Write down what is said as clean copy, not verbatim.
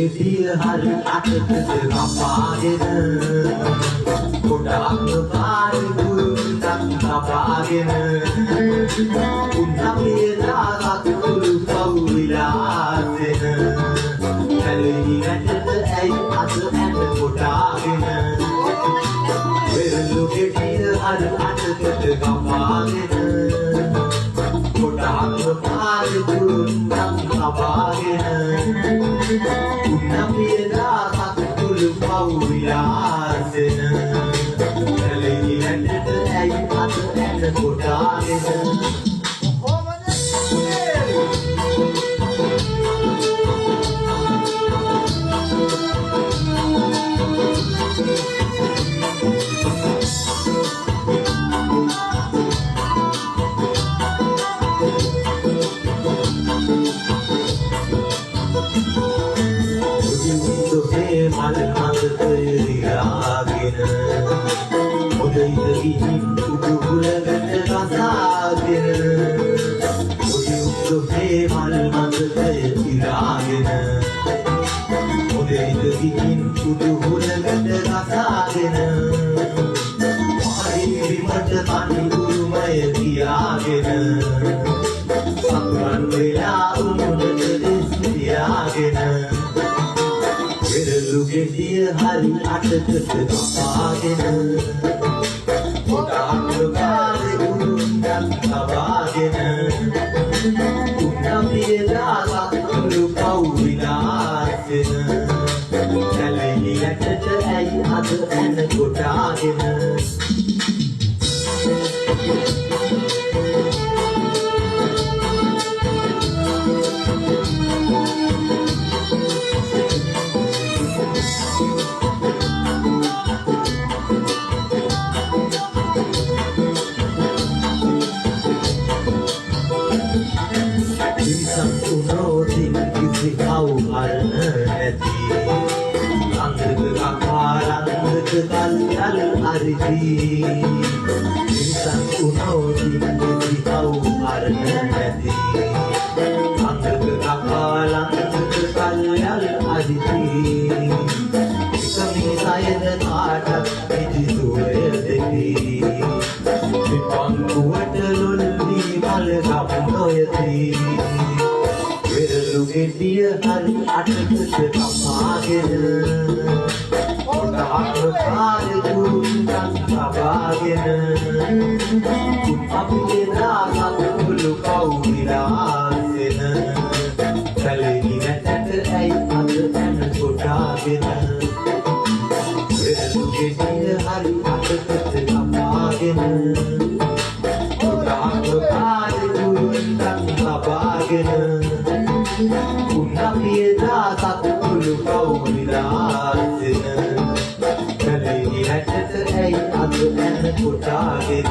ගෙඩිය හරි අතට රපාගෙන ගොඩාක් පාරි කුරුල්ලක් තබාගෙන උන්නපියලා සතුටු පවුවිලාසෙන කැලේ නැටට ඇයි අත ඇට කොටාගෙන වෙරළු ගෙඩිය හරි අතට රපාගෙන ගොඩාක් පාරි කුරුල්ලක් තබාගෙන උන්නපියලා සතුටු පවුවිලාසෙන කැලේ නැටට ඇයි අත ඇට කොටාගෙන මල් මතක රියාගෙන ඔදයිද ගිහින් උඩු හුලකට කසාගෙන ඔදේ මල් මතක රියාගෙන ඔදයිද ගිහින් උඩු හුලකට කසාගෙන මට තනි උරුමය තියාගෙන සතුරන් වෙලා උමුණට දෙස් තියාගෙන වෙරළු ගෙඩිය හරි අතට රපාගෙන ගොඩාක් පාරේ උරුම්ගත් තබාගෙන උන්නපියලා සතුටු පවුවිලාසෙන කැලේ නැටට ඇයි අත ඇන කොටාගෙන Unotin kisi kau harna neti Angg kakarang kekal ariti Insan unotin kisi kau harna neti Angg kakarang kekal ariti Kami saya dan adat iti suwe deti Dipang kuat lulli malgam noyati වෙරළු ගෙඩිය හරි අතට රපාගෙන ගොඩාක් පාරේ කුරුල්ලක් තබාගෙන උන්නපියලා සතුටු පවුවිලාසෙන කැලේ නැටට ඇයි අත ඇන කොටාගෙන වෙරළු ගෙඩිය හරි අතට රපාගෙන ගොඩාක් පාරේ කුරුල්ලක් තබාගෙන උන්නපියලා සතුටු පවුවිලාසෙන කැලේ නැටට ඇයි අත ඇන කොටාගෙන